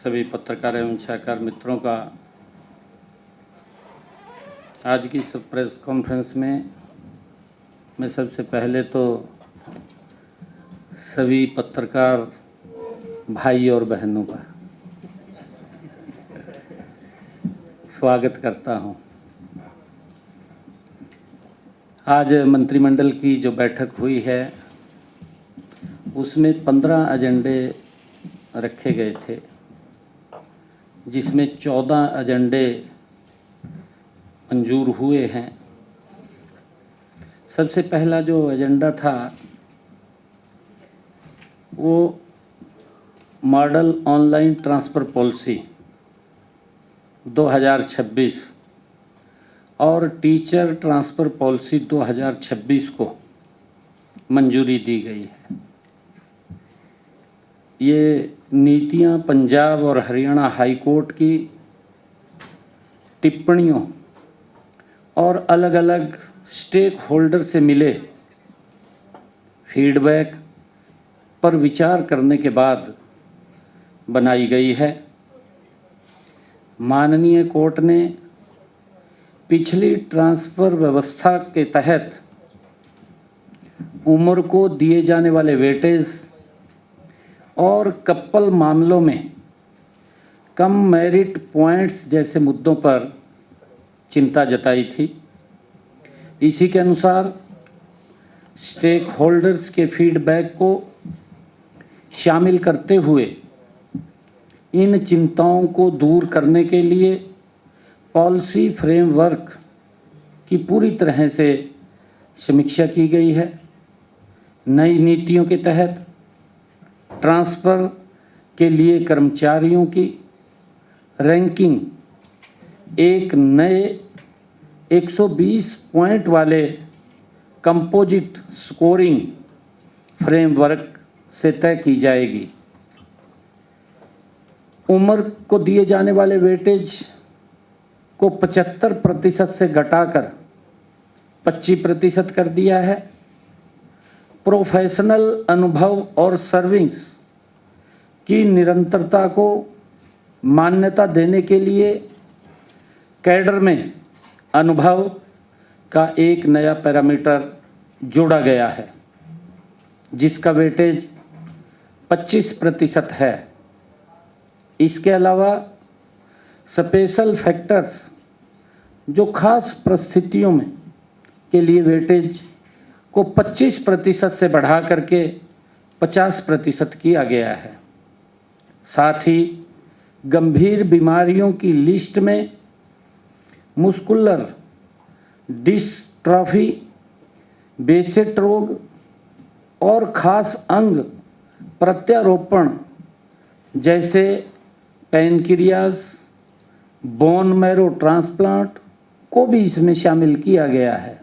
सभी पत्रकार एवं छायाकार मित्रों का आज की इस प्रेस कॉन्फ्रेंस में मैं सबसे पहले तो सभी पत्रकार भाई और बहनों का स्वागत करता हूं। आज मंत्रिमंडल की जो बैठक हुई है उसमें 15 एजेंडे रखे गए थे, जिसमें 14 एजेंडे मंजूर हुए हैं। सबसे पहला जो एजेंडा था वो मॉडल ऑनलाइन ट्रांसफ़र पॉलिसी 2026 और टीचर ट्रांसफ़र पॉलिसी 2026 को मंजूरी दी गई है। ये नीतियां पंजाब और हरियाणा हाई कोर्ट की टिप्पणियों और अलग अलग स्टेक होल्डर से मिले फीडबैक पर विचार करने के बाद बनाई गई है। माननीय कोर्ट ने पिछली ट्रांसफ़र व्यवस्था के तहत उम्र को दिए जाने वाले वेटेज और कपल मामलों में कम मेरिट पॉइंट्स जैसे मुद्दों पर चिंता जताई थी। इसी के अनुसार स्टेक होल्डर्स के फीडबैक को शामिल करते हुए इन चिंताओं को दूर करने के लिए पॉलिसी फ्रेमवर्क की पूरी तरह से समीक्षा की गई है। नई नीतियों के तहत ट्रांसफ़र के लिए कर्मचारियों की रैंकिंग एक नए 120 पॉइंट वाले कंपोजिट स्कोरिंग फ्रेमवर्क से तय की जाएगी। उम्र को दिए जाने वाले वेटेज को 75% से घटाकर 25% कर दिया है। प्रोफेशनल अनुभव और सर्विस की निरंतरता को मान्यता देने के लिए कैडर में अनुभव का एक नया पैरामीटर जोड़ा गया है, जिसका वेटेज 25% है। इसके अलावा स्पेशल फैक्टर्स जो खास परिस्थितियों में के लिए वेटेज को 25% से बढ़ा करके 50% किया गया है। साथ ही गंभीर बीमारियों की लिस्ट में मुस्कुलर डिस्ट्रॉफी, बेसेट रोग और खास अंग प्रत्यारोपण जैसे पैनक्रियाज, बोन मैरो ट्रांसप्लांट को भी इसमें शामिल किया गया है।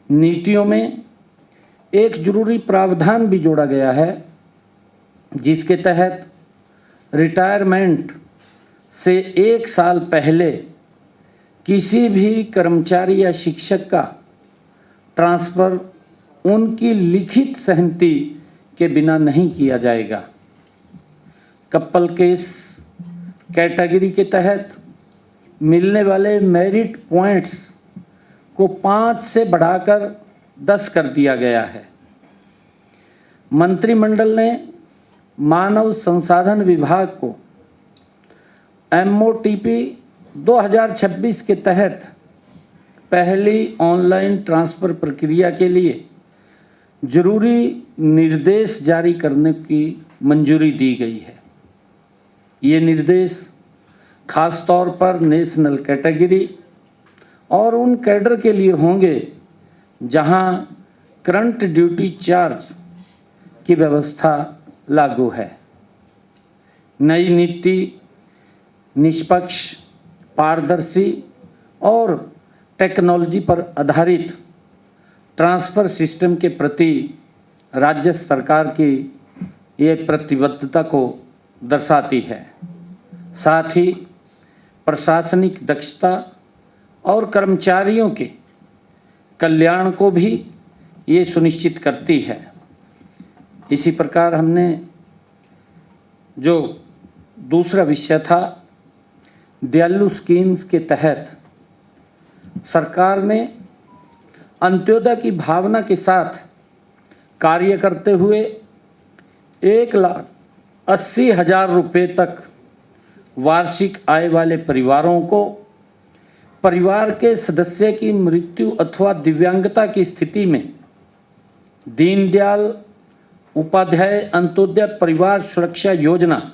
नीतियों में एक जरूरी प्रावधान भी जोड़ा गया है, जिसके तहत रिटायरमेंट से 1 साल पहले किसी भी कर्मचारी या शिक्षक का ट्रांसफ़र उनकी लिखित सहमति के बिना नहीं किया जाएगा। कपल केस कैटेगरी के तहत मिलने वाले मेरिट पॉइंट्स को 5 से बढ़ाकर 10 कर दिया गया है। मंत्रिमंडल ने मानव संसाधन विभाग को MOTP 2026 के तहत पहली ऑनलाइन ट्रांसफ़र प्रक्रिया के लिए जरूरी निर्देश जारी करने की मंजूरी दी गई है। ये निर्देश खास तौर पर नेशनल कैटेगरी और उन कैडर के लिए होंगे जहां करंट ड्यूटी चार्ज की व्यवस्था लागू है। नई नीति निष्पक्ष, पारदर्शी और टेक्नोलॉजी पर आधारित ट्रांसफ़र सिस्टम के प्रति राज्य सरकार की ये प्रतिबद्धता को दर्शाती है। साथ ही प्रशासनिक दक्षता और कर्मचारियों के कल्याण को भी ये सुनिश्चित करती है। इसी प्रकार हमने जो दूसरा विषय था दयालु स्कीम्स के तहत सरकार ने अंत्योदय की भावना के साथ कार्य करते हुए 1,80,000 रुपये तक वार्षिक आय वाले परिवारों को परिवार के सदस्य की मृत्यु अथवा दिव्यांगता की स्थिति में दीनदयाल उपाध्याय अंत्योदय परिवार सुरक्षा योजना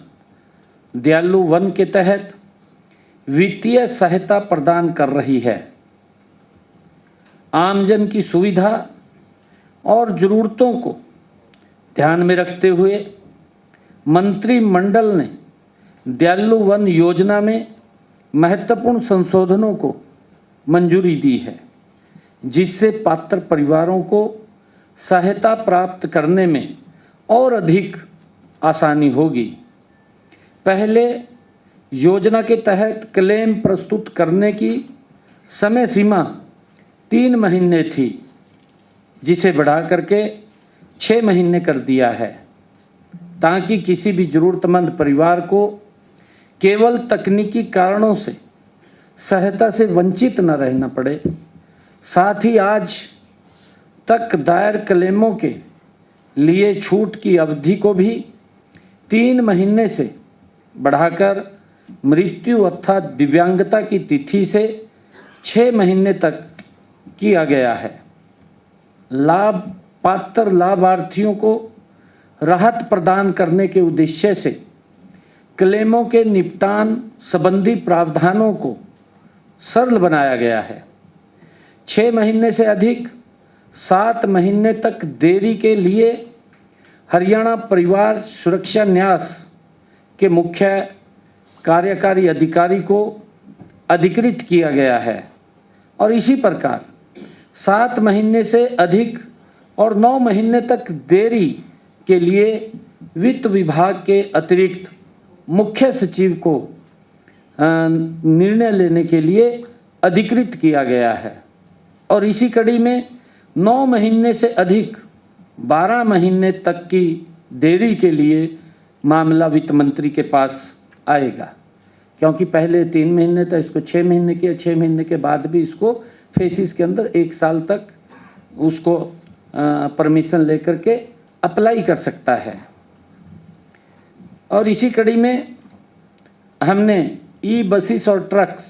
दयालु वन के तहत वित्तीय सहायता प्रदान कर रही है। आमजन की सुविधा और ज़रूरतों को ध्यान में रखते हुए मंत्रिमंडल ने दयालु वन योजना में महत्वपूर्ण संशोधनों को मंजूरी दी है, जिससे पात्र परिवारों को सहायता प्राप्त करने में और अधिक आसानी होगी। पहले योजना के तहत क्लेम प्रस्तुत करने की समय सीमा 3 महीने थी, जिसे बढ़ा करके 6 महीने कर दिया है, ताकि किसी भी ज़रूरतमंद परिवार को केवल तकनीकी कारणों से सहायता से वंचित न रहना पड़े। साथ ही आज तक दायर क्लेमों के लिए छूट की अवधि को भी 3 महीने से बढ़ाकर मृत्यु अर्थात दिव्यांगता की तिथि से 6 महीने तक किया गया है। पात्र लाभार्थियों को राहत प्रदान करने के उद्देश्य से क्लेमों के निपटान संबंधी प्रावधानों को सरल बनाया गया है। 6 महीने से अधिक 7 महीने तक देरी के लिए हरियाणा परिवार सुरक्षा न्यास के मुख्य कार्यकारी अधिकारी को अधिकृत किया गया है और इसी प्रकार 7 महीने से अधिक और 9 महीने तक देरी के लिए वित्त विभाग के अतिरिक्त मुख्य सचिव को निर्णय लेने के लिए अधिकृत किया गया है और इसी कड़ी में 9 महीने से अधिक 12 महीने तक की देरी के लिए मामला वित्त मंत्री के पास आएगा, क्योंकि पहले 3 महीने था, इसको 6 महीने किया। 6 महीने के बाद भी इसको फेसिस के अंदर 1 साल तक उसको परमिशन लेकर के अप्लाई कर सकता है। और इसी कड़ी में हमने ई बसेस और ट्रक्स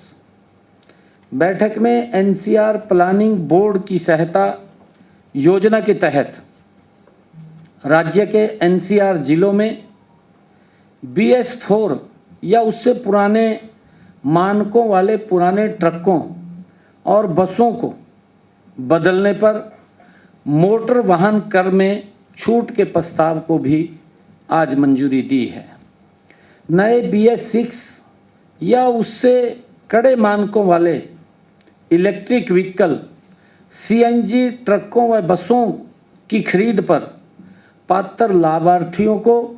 बैठक में एनसीआर प्लानिंग बोर्ड की सहायता योजना के तहत राज्य के एनसीआर जिलों में BS4 या उससे पुराने मानकों वाले पुराने ट्रकों और बसों को बदलने पर मोटर वाहन कर में छूट के प्रस्ताव को भी आज मंजूरी दी है। नए BS6 या उससे कड़े मानकों वाले इलेक्ट्रिक व्हीकल CNG ट्रकों व बसों की खरीद पर पात्र लाभार्थियों को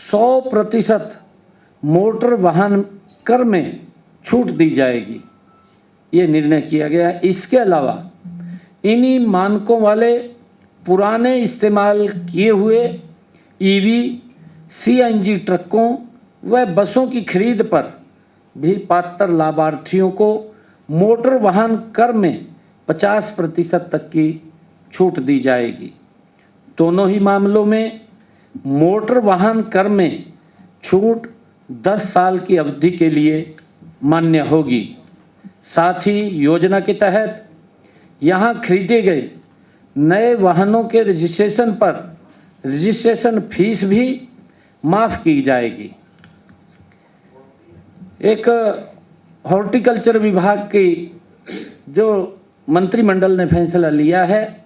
100% मोटर वाहन कर में छूट दी जाएगी, ये निर्णय किया गया है। इसके अलावा इन्हीं मानकों वाले पुराने इस्तेमाल किए हुए EV CNG ट्रकों व बसों की खरीद पर भी पात्र लाभार्थियों को मोटर वाहन कर में 50% तक की छूट दी जाएगी। दोनों ही मामलों में मोटर वाहन कर में छूट 10 साल की अवधि के लिए मान्य होगी। साथ ही योजना के तहत यहाँ खरीदे गए नए वाहनों के रजिस्ट्रेशन पर रजिस्ट्रेशन फीस भी माफ़ की जाएगी। एक हॉर्टिकल्चर विभाग की जो मंत्रिमंडल ने फैसला लिया है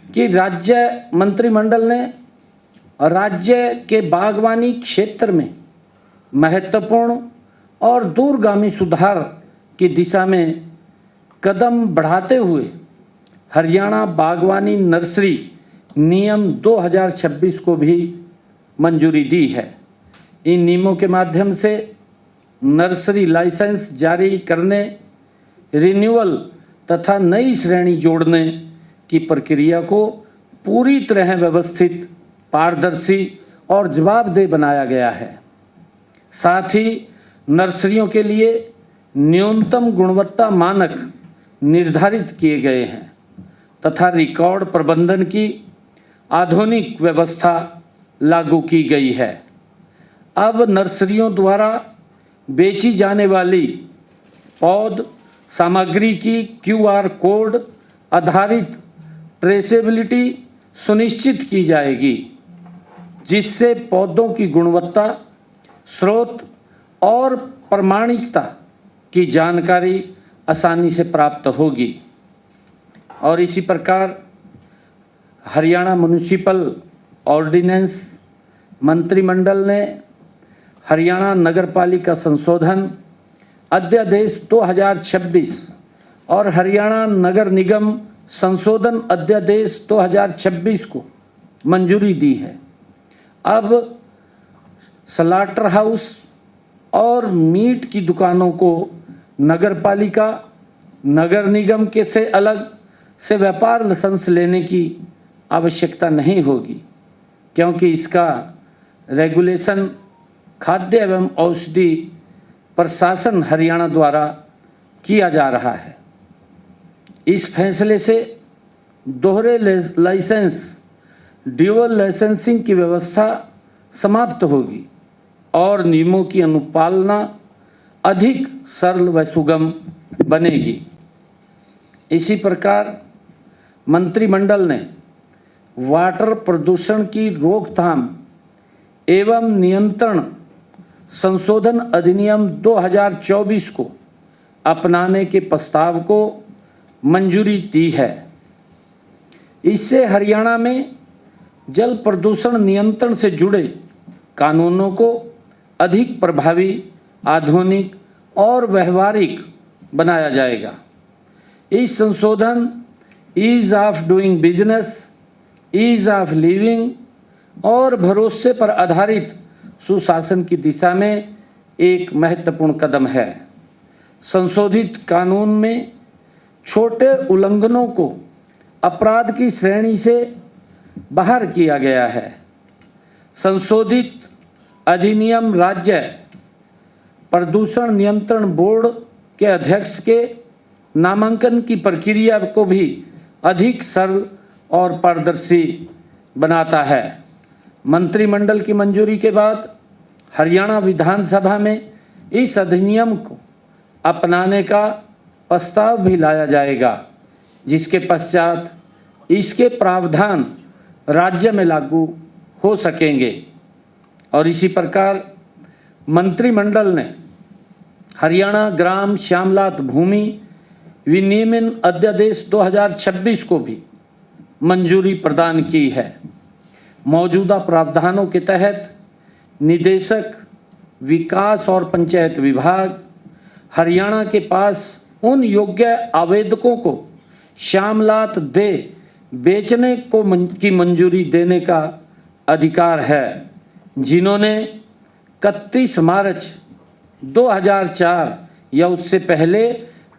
कि राज्य मंत्रिमंडल ने राज्य के बागवानी क्षेत्र में महत्वपूर्ण और दूरगामी सुधार की दिशा में कदम बढ़ाते हुए हरियाणा बागवानी नर्सरी नियम 2026 को भी मंजूरी दी है। इन नियमों के माध्यम से नर्सरी लाइसेंस जारी करने, रिन्यूअल तथा नई श्रेणी जोड़ने की प्रक्रिया को पूरी तरह व्यवस्थित, पारदर्शी और जवाबदेह बनाया गया है। साथ ही नर्सरियों के लिए न्यूनतम गुणवत्ता मानक निर्धारित किए गए हैं तथा रिकॉर्ड प्रबंधन की आधुनिक व्यवस्था लागू की गई है। अब नर्सरियों द्वारा बेची जाने वाली पौध सामग्री की QR कोड आधारित ट्रेसेबिलिटी सुनिश्चित की जाएगी, जिससे पौधों की गुणवत्ता, स्रोत और प्रामाणिकता की जानकारी आसानी से प्राप्त होगी। और इसी प्रकार हरियाणा म्युनिसिपल ऑर्डिनेंस मंत्रिमंडल ने हरियाणा नगरपालिका संशोधन अध्यादेश 2026 और हरियाणा नगर निगम संशोधन अध्यादेश 2026 को मंजूरी दी है। अब स्लॉटर हाउस और मीट की दुकानों को नगरपालिका, नगर निगम के से अलग से व्यापार लाइसेंस लेने की आवश्यकता नहीं होगी, क्योंकि इसका रेगुलेशन खाद्य एवं औषधि प्रशासन हरियाणा द्वारा किया जा रहा है। इस फैसले से दोहरे लाइसेंस, ड्यूअल लाइसेंसिंग की व्यवस्था समाप्त होगी और नियमों की अनुपालना अधिक सरल व सुगम बनेगी। इसी प्रकार मंत्रिमंडल ने वाटर प्रदूषण की रोकथाम एवं नियंत्रण संशोधन अधिनियम 2024 को अपनाने के प्रस्ताव को मंजूरी दी है। इससे हरियाणा में जल प्रदूषण नियंत्रण से जुड़े कानूनों को अधिक प्रभावी, आधुनिक और व्यवहारिक बनाया जाएगा। इस संशोधन ease of doing business, ease of living और भरोसे पर आधारित सुशासन की दिशा में एक महत्वपूर्ण कदम है। संशोधित कानून में छोटे उल्लंघनों को अपराध की श्रेणी से बाहर किया गया है। संशोधित अधिनियम राज्य प्रदूषण नियंत्रण बोर्ड के अध्यक्ष के नामांकन की प्रक्रिया को भी अधिक सरल और पारदर्शी बनाता है। मंत्रिमंडल की मंजूरी के बाद हरियाणा विधानसभा में इस अधिनियम को अपनाने का प्रस्ताव भी लाया जाएगा, जिसके पश्चात इसके प्रावधान राज्य में लागू हो सकेंगे। और इसी प्रकार मंत्रिमंडल ने हरियाणा ग्राम श्यामलात भूमि विनियमन अध्यादेश 2026 को भी मंजूरी प्रदान की है। मौजूदा प्रावधानों के तहत निदेशक विकास और पंचायत विभाग हरियाणा के पास उन योग्य आवेदकों को श्यामलात दे बेचने को की मंजूरी देने का अधिकार है, जिन्होंने 31 मार्च 2004 या उससे पहले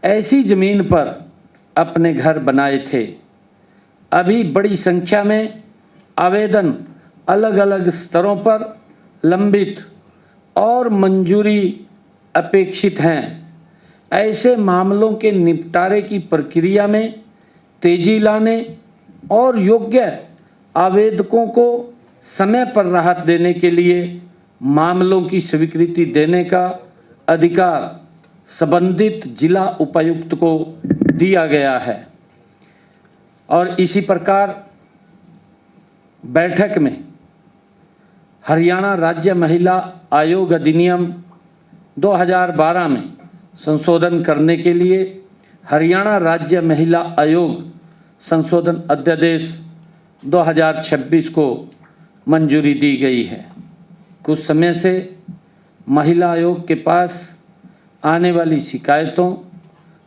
ऐसी जमीन पर अपने घर बनाए थे। अभी बड़ी संख्या में आवेदन अलग अलग स्तरों पर लंबित और मंजूरी अपेक्षित हैं। ऐसे मामलों के निपटारे की प्रक्रिया में तेजी लाने और योग्य आवेदकों को समय पर राहत देने के लिए मामलों की स्वीकृति देने का अधिकार संबंधित जिला उपायुक्त को दिया गया है। और इसी प्रकार बैठक में हरियाणा राज्य महिला आयोग अधिनियम 2012 में संशोधन करने के लिए हरियाणा राज्य महिला आयोग संशोधन अध्यादेश 2026 को मंजूरी दी गई है। कुछ समय से महिला आयोग के पास आने वाली शिकायतों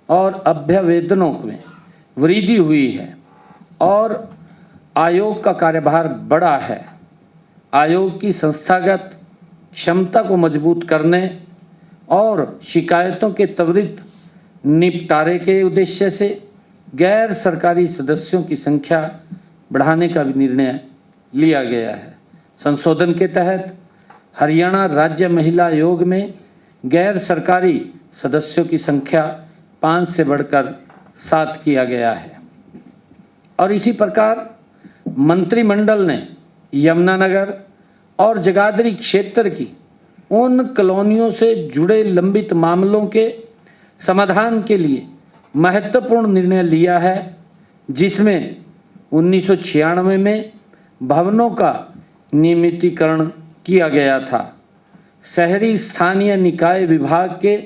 और अभ्यावेदनों में वृद्धि हुई है और आयोग का कार्यभार बढ़ा है। आयोग की संस्थागत क्षमता को मजबूत करने और शिकायतों के त्वरित निपटारे के उद्देश्य से गैर सरकारी सदस्यों की संख्या बढ़ाने का भी निर्णय लिया गया है। संशोधन के तहत हरियाणा राज्य महिला आयोग में गैर सरकारी सदस्यों की संख्या 5 से बढ़कर 7 किया गया है। और इसी प्रकार मंत्रिमंडल ने यमुनानगर और जगाधरी क्षेत्र की उन कॉलोनियों से जुड़े लंबित मामलों के समाधान के लिए महत्वपूर्ण निर्णय लिया है, जिसमें 1996 में भवनों का नियमितीकरण किया गया था। शहरी स्थानीय निकाय विभाग के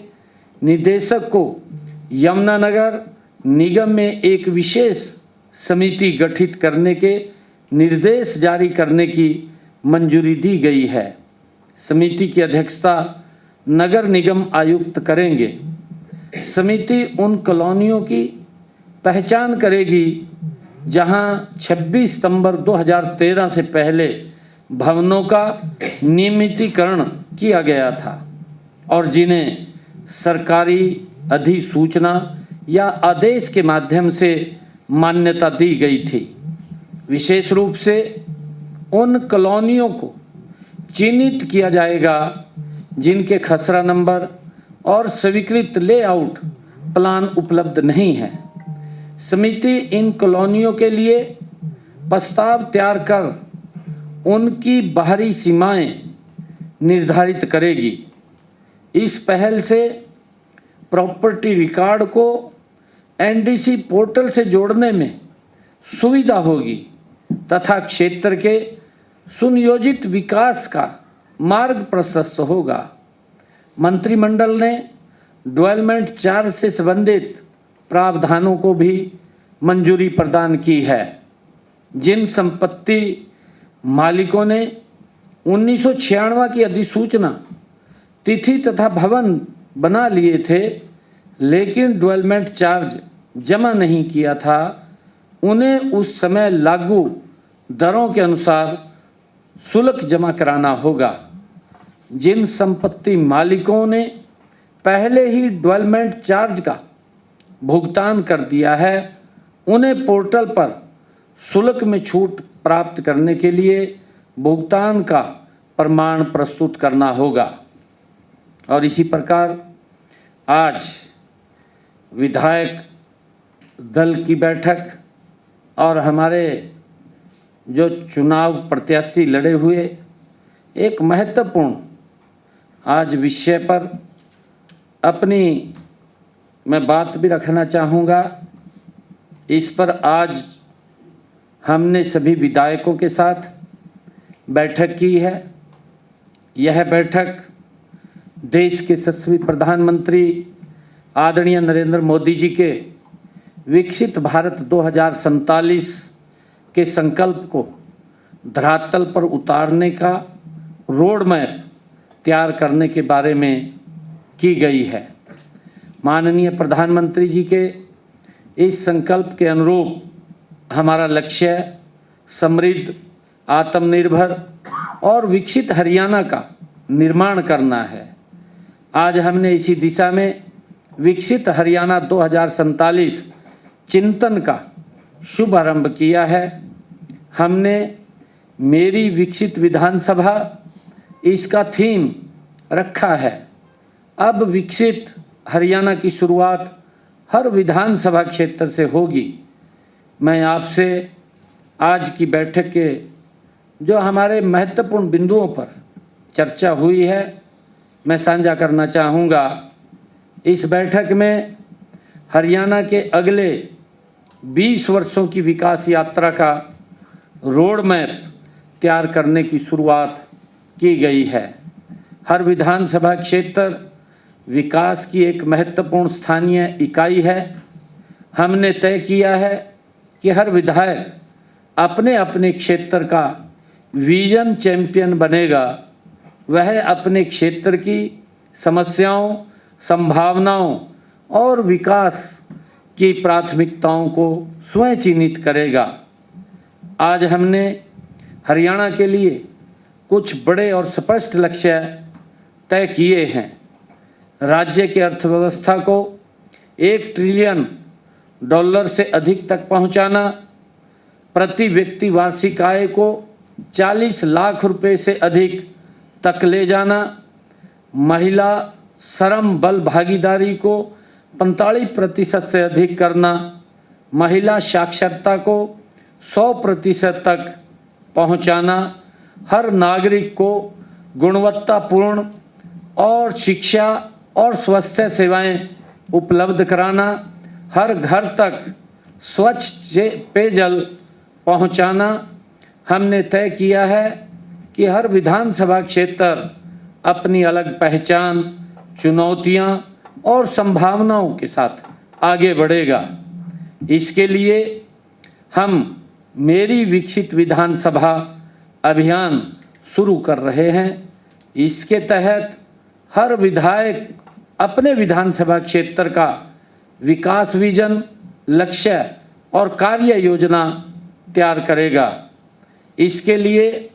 निदेशक को यमुनानगर निगम में एक विशेष समिति गठित करने के निर्देश जारी करने की मंजूरी दी गई है। समिति की अध्यक्षता नगर निगम आयुक्त करेंगे। समिति उन कॉलोनियों की पहचान करेगी जहां 26 सितंबर 2013 से पहले भवनों का नियमितीकरण किया गया था और जिन्हें सरकारी अधिसूचना या आदेश के माध्यम से मान्यता दी गई थी। विशेष रूप से उन कॉलोनियों को चिन्हित किया जाएगा जिनके खसरा नंबर और स्वीकृत लेआउट प्लान उपलब्ध नहीं है। समिति इन कॉलोनियों के लिए प्रस्ताव तैयार कर उनकी बाहरी सीमाएं निर्धारित करेगी। इस पहल से प्रॉपर्टी रिकॉर्ड को एनडीसी पोर्टल से जोड़ने में सुविधा होगी तथा क्षेत्र के सुनियोजित विकास का मार्ग प्रशस्त होगा। मंत्रिमंडल ने डेवलपमेंट चार्ज से संबंधित प्रावधानों को भी मंजूरी प्रदान की है। जिन संपत्ति मालिकों ने 1996 की अधिसूचना तिथि तथा भवन बना लिए थे लेकिन डेवलपमेंट चार्ज जमा नहीं किया था, उन्हें उस समय लागू दरों के अनुसार शुल्क जमा कराना होगा। जिन संपत्ति मालिकों ने पहले ही डेवलपमेंट चार्ज का भुगतान कर दिया है, उन्हें पोर्टल पर शुल्क में छूट प्राप्त करने के लिए भुगतान का प्रमाण प्रस्तुत करना होगा। और इसी प्रकार आज विधायक दल की बैठक और हमारे जो चुनाव प्रत्याशी लड़े हुए एक महत्वपूर्ण आज विषय पर अपनी मैं बात भी रखना चाहूँगा। इस पर आज हमने सभी विधायकों के साथ बैठक की है। यह बैठक देश के यशस्वी प्रधानमंत्री आदरणीय नरेंद्र मोदी जी के विकसित भारत 2047 के संकल्प को धरातल पर उतारने का रोड मैप तैयार करने के बारे में की गई है। माननीय प्रधानमंत्री जी के इस संकल्प के अनुरूप हमारा लक्ष्य समृद्ध, आत्मनिर्भर और विकसित हरियाणा का निर्माण करना है। आज हमने इसी दिशा में विकसित हरियाणा 2047 चिंतन का शुभारंभ किया है। हमने मेरी विकसित विधानसभा इसका थीम रखा है। अब विकसित हरियाणा की शुरुआत हर विधानसभा क्षेत्र से होगी। मैं आपसे आज की बैठक के जो हमारे महत्वपूर्ण बिंदुओं पर चर्चा हुई है मैं साझा करना चाहूँगा। इस बैठक में हरियाणा के अगले 20 वर्षों की विकास यात्रा का रोड मैप तैयार करने की शुरुआत की गई है। हर विधानसभा क्षेत्र विकास की एक महत्वपूर्ण स्थानीय इकाई है। हमने तय किया है कि हर विधायक अपने अपने क्षेत्र का विजन चैंपियन बनेगा। वह अपने क्षेत्र की समस्याओं, संभावनाओं और विकास की प्राथमिकताओं को स्वयं चिन्हित करेगा। आज हमने हरियाणा के लिए कुछ बड़े और स्पष्ट लक्ष्य तय किए हैं। राज्य की अर्थव्यवस्था को $1 ट्रिलियन से अधिक तक पहुंचाना, प्रति व्यक्ति वार्षिक आय को 40 लाख रुपए से अधिक तक ले जाना, महिला श्रम बल भागीदारी को 45% से अधिक करना, महिला साक्षरता को 100% तक पहुंचाना, हर नागरिक को गुणवत्तापूर्ण और शिक्षा और स्वास्थ्य सेवाएं उपलब्ध कराना, हर घर तक स्वच्छ पेयजल पहुंचाना। हमने तय किया है कि हर विधानसभा क्षेत्र अपनी अलग पहचान, चुनौतियां और संभावनाओं के साथ आगे बढ़ेगा। इसके लिए हम मेरी विकसित विधानसभा अभियान शुरू कर रहे हैं। इसके तहत हर विधायक अपने विधानसभा क्षेत्र का विकास विजन, लक्ष्य और कार्य योजना तैयार करेगा। इसके लिए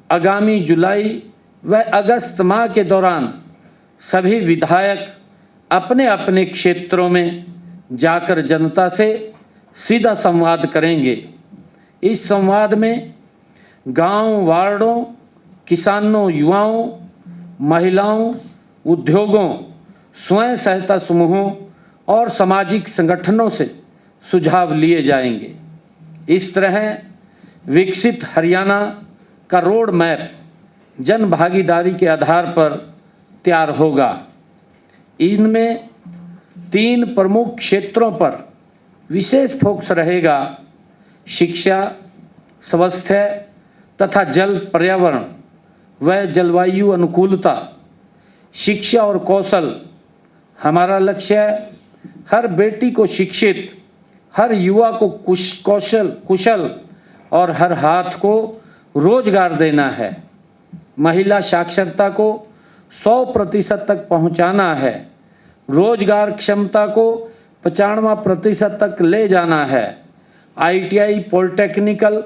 आगामी जुलाई व अगस्त माह के दौरान सभी विधायक अपने अपने क्षेत्रों में जाकर जनता से सीधा संवाद करेंगे। इस संवाद में गांव, वार्डों, किसानों, युवाओं, महिलाओं, उद्योगों, स्वयं सहायता समूहों और सामाजिक संगठनों से सुझाव लिए जाएंगे। इस तरह विकसित हरियाणा का रोड मैप जन भागीदारी के आधार पर तैयार होगा। इनमें 3 प्रमुख क्षेत्रों पर विशेष फोकस रहेगा: शिक्षा, स्वास्थ्य तथा जल पर्यावरण व जलवायु अनुकूलता। शिक्षा और कौशल, हमारा लक्ष्य हर बेटी को शिक्षित, हर युवा को कुशल और हर हाथ को रोजगार देना है। महिला साक्षरता को 100% तक पहुंचाना है। रोजगार क्षमता को 95% तक ले जाना है। ITI, पॉलिटेक्निकल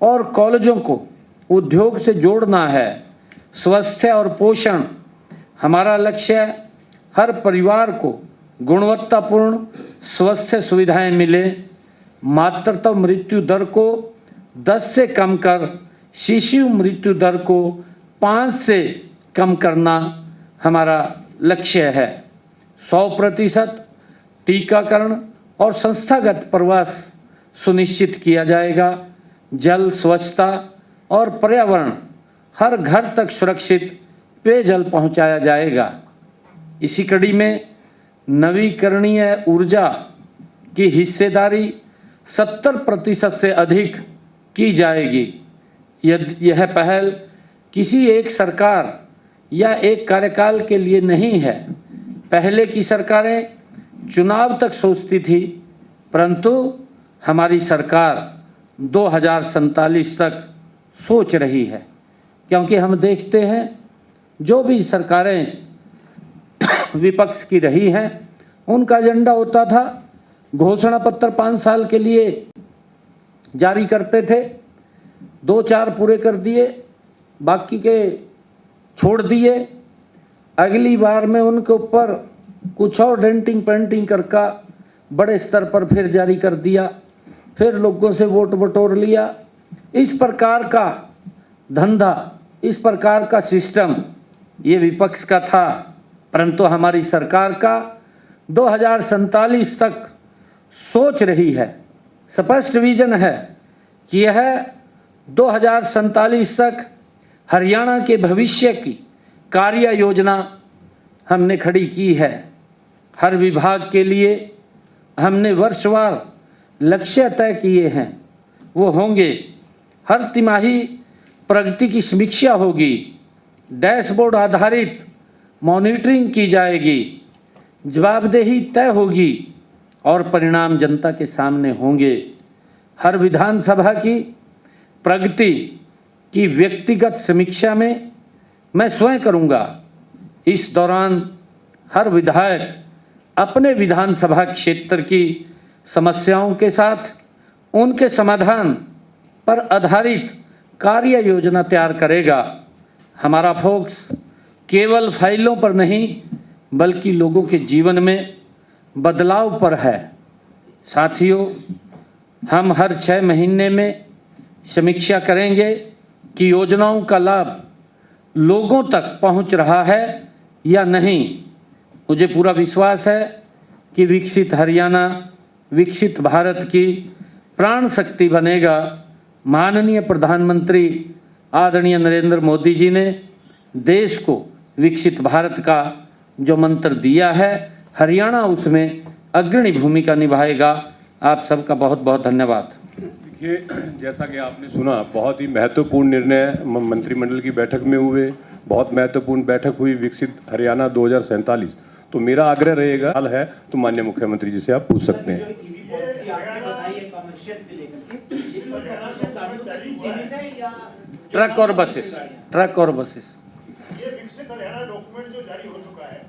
और कॉलेजों को उद्योग से जोड़ना है। स्वास्थ्य और पोषण, हमारा लक्ष्य हर परिवार को गुणवत्तापूर्ण स्वास्थ्य सुविधाएं मिले। मातृत्व मृत्यु दर को 10 से कम कर शिशु मृत्यु दर को 5 से कम करना हमारा लक्ष्य है। 100% टीकाकरण और संस्थागत प्रवास सुनिश्चित किया जाएगा। जल, स्वच्छता और पर्यावरण, हर घर तक सुरक्षित पेयजल पहुंचाया जाएगा। इसी कड़ी में नवीकरणीय ऊर्जा की हिस्सेदारी 70% से अधिक की जाएगी। यह पहल किसी एक सरकार या एक कार्यकाल के लिए नहीं है। पहले की सरकारें चुनाव तक सोचती थी, परंतु हमारी सरकार 2047 तक सोच रही है, क्योंकि हम देखते हैं जो भी सरकारें विपक्ष की रही हैं उनका एजेंडा होता था घोषणा पत्र 5 साल के लिए जारी करते थे, 2-4 पूरे कर दिए, बाकी के छोड़ दिए। अगली बार में उनके ऊपर कुछ और डेंटिंग पेंटिंग करके बड़े स्तर पर फिर जारी कर दिया, फिर लोगों से वोट बटोर लिया। इस प्रकार का धंधा, इस प्रकार का सिस्टम ये विपक्ष का था, परंतु हमारी सरकार का 2047 तक सोच रही है, स्पष्ट विजन है कि यह 2047 तक हरियाणा के भविष्य की कार्य योजना हमने खड़ी की है। हर विभाग के लिए हमने वर्षवार लक्ष्य तय किए हैं। वो होंगे: हर तिमाही प्रगति की समीक्षा होगी, डैशबोर्ड आधारित मॉनिटरिंग की जाएगी, जवाबदेही तय होगी और परिणाम जनता के सामने होंगे। हर विधानसभा की प्रगति की व्यक्तिगत समीक्षा में मैं स्वयं करूंगा। इस दौरान हर विधायक अपने विधानसभा क्षेत्र की समस्याओं के साथ उनके समाधान पर आधारित कार्य योजना तैयार करेगा। हमारा फोकस केवल फाइलों पर नहीं बल्कि लोगों के जीवन में बदलाव पर है। साथियों, हम हर 6 महीने में समीक्षा करेंगे कि योजनाओं का लाभ लोगों तक पहुंच रहा है या नहीं। मुझे पूरा विश्वास है कि विकसित हरियाणा विकसित भारत की प्राण शक्ति बनेगा। माननीय प्रधानमंत्री आदरणीय नरेंद्र मोदी जी ने देश को विकसित भारत का जो मंत्र दिया है, हरियाणा उसमें अग्रणी भूमिका निभाएगा। आप सबका बहुत बहुत धन्यवाद। देखिए, जैसा कि आपने सुना, बहुत ही महत्वपूर्ण निर्णय मंत्रिमंडल की बैठक में हुए। बहुत महत्वपूर्ण बैठक हुई विकसित हरियाणा 2047। तो मेरा आग्रह रहेगा, हाल है तो माननीय मुख्यमंत्री जी से आप पूछ सकते हैं। ट्रक और बसेस, ट्रक और बसेस। ये विकसित हरियाणा डॉक्यूमेंट जो जारी हो चुका है,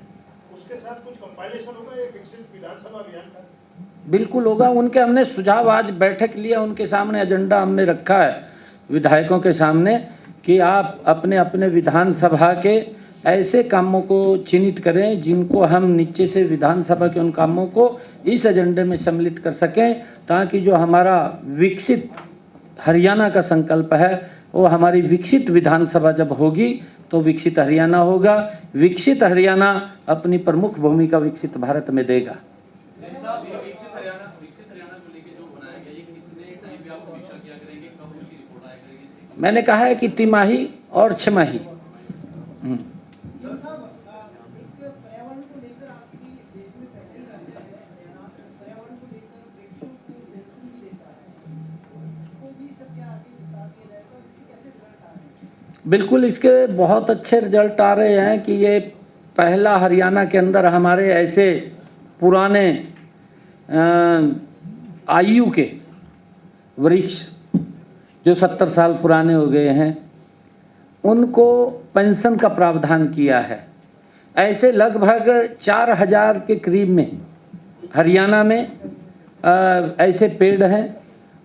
उसके साथ कुछ कंपाइलेशन होगा ये विकसित विधानसभा अभियान का? बिल्कुल होगा। उनके हमने सुझाव आज बैठक लिया, उनके सामने एजेंडा हमने रखा है विधायकों के सामने कि आप अपने अपने विधानसभा के ऐसे कामों को चिन्हित करें जिनको हम नीचे से विधानसभा के उन कामों को इस एजेंडे में सम्मिलित कर सकें, ताकि जो हमारा विकसित हरियाणा का संकल्प है वो हमारी विकसित विधानसभा जब होगी तो विकसित हरियाणा होगा। विकसित हरियाणा अपनी प्रमुख भूमिका विकसित भारत में देगा। मैंने कहा है कि तिमाही और छमाही। बिल्कुल, इसके बहुत अच्छे रिजल्ट आ रहे हैं कि ये पहला हरियाणा के अंदर हमारे ऐसे पुराने आयु के वृक्ष जो 70 साल पुराने हो गए हैं उनको पेंशन का प्रावधान किया है। ऐसे लगभग 4000 के करीब में हरियाणा में ऐसे पेड़ हैं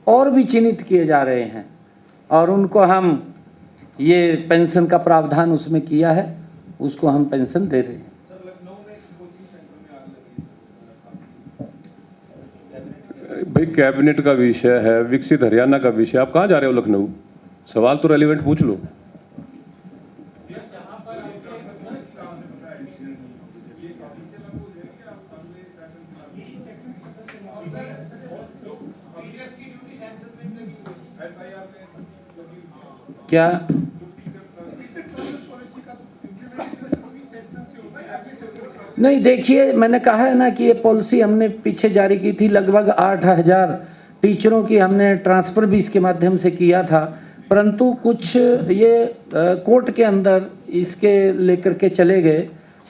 और भी चिन्हित किए जा रहे हैं और उनको हम ये पेंशन का प्रावधान उसमें किया है, उसको हम पेंशन दे रहे हैं। भाई, कैबिनेट का विषय है, विकसित हरियाणा का विषय, आप कहाँ जा रहे हो लखनऊ? सवाल तो रेलिवेंट पूछ लो। क्या नहीं, देखिए मैंने कहा है ना कि ये पॉलिसी हमने पीछे जारी की थी। लगभग 8000 टीचरों की हमने ट्रांसफ़र भी इसके माध्यम से किया था, परंतु कुछ ये कोर्ट के अंदर इसके लेकर के चले गए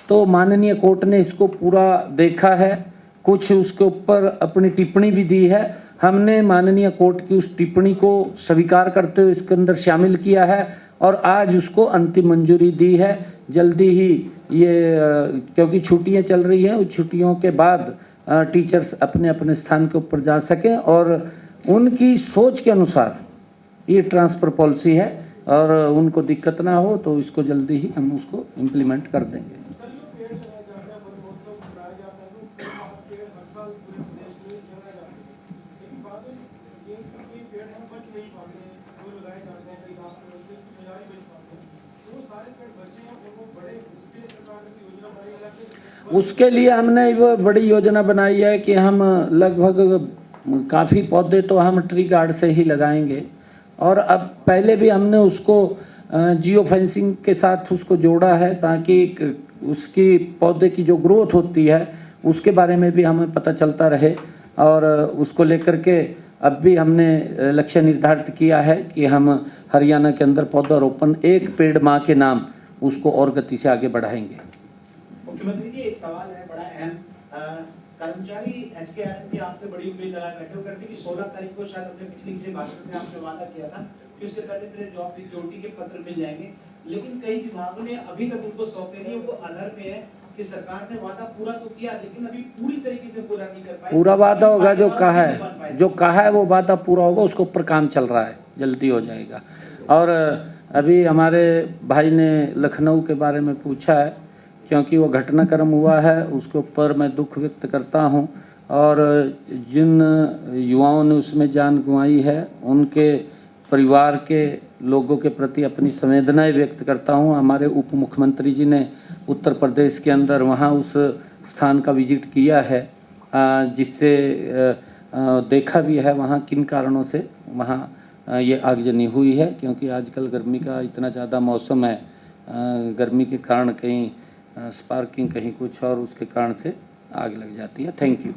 तो माननीय कोर्ट ने इसको पूरा देखा है, कुछ उसके ऊपर अपनी टिप्पणी भी दी है। हमने माननीय कोर्ट की उस टिप्पणी को स्वीकार करते हुए इसके अंदर शामिल किया है और आज उसको अंतिम मंजूरी दी है। जल्दी ही ये क्योंकि छुट्टियां चल रही हैं, उस छुट्टियों के बाद टीचर्स अपने अपने स्थान के ऊपर जा सकें और उनकी सोच के अनुसार ये ट्रांसफ़र पॉलिसी है और उनको दिक्कत ना हो तो इसको जल्दी ही हम उसको इम्प्लीमेंट कर देंगे। उसके लिए हमने वो बड़ी योजना बनाई है कि हम लगभग काफ़ी पौधे तो हम ट्री गार्ड से ही लगाएंगे और अब पहले भी हमने उसको जियो फेंसिंग के साथ उसको जोड़ा है ताकि उसकी पौधे की जो ग्रोथ होती है उसके बारे में भी हमें पता चलता रहे और उसको लेकर के अब भी हमने लक्ष्य निर्धारित किया है कि हम हरियाणा के अंदर पौधारोपण एक पेड़ माँ के नाम उसको और गति से आगे बढ़ाएंगे। मुख्यमंत्री जी, एक सवाल है बड़ा अहम। कर्मचारी एचकेआरएम की आपसे बड़ी उम्मीद लगा करते कि 16 तारीख को शायद अपने पिछली किसी भाषण में आपने वादा किया था कि उससे पहले फिर जॉब सिक्योरिटी के पत्र मिल जाएंगे, लेकिन कई विभागों ने अभी तक उनको सौंपे नहीं। वो अलर्ट में है कि सरकार ने वादा पूरा तो किया लेकिन अभी पूरी तरीके से पूरा नहीं कर पाई। पूरा वादा होगा, जो कहा है वो वादा पूरा होगा, उसके ऊपर काम चल रहा है, जल्दी हो जाएगा। और अभी हमारे भाई ने लखनऊ के बारे में पूछा है, क्योंकि वो घटनाक्रम हुआ है उसके ऊपर मैं दुख व्यक्त करता हूं और जिन युवाओं ने उसमें जान गंवाई है उनके परिवार के लोगों के प्रति अपनी संवेदनाएं व्यक्त करता हूं। हमारे उप मुख्यमंत्री जी ने उत्तर प्रदेश के अंदर वहां उस स्थान का विजिट किया है, जिससे देखा भी है वहां किन कारणों से वहां ये आगजनी हुई है, क्योंकि आजकल गर्मी का इतना ज़्यादा मौसम है, गर्मी के कारण कहीं स्पार्किंग कहीं कुछ और उसके कारण से आग लग जाती है। Thank you.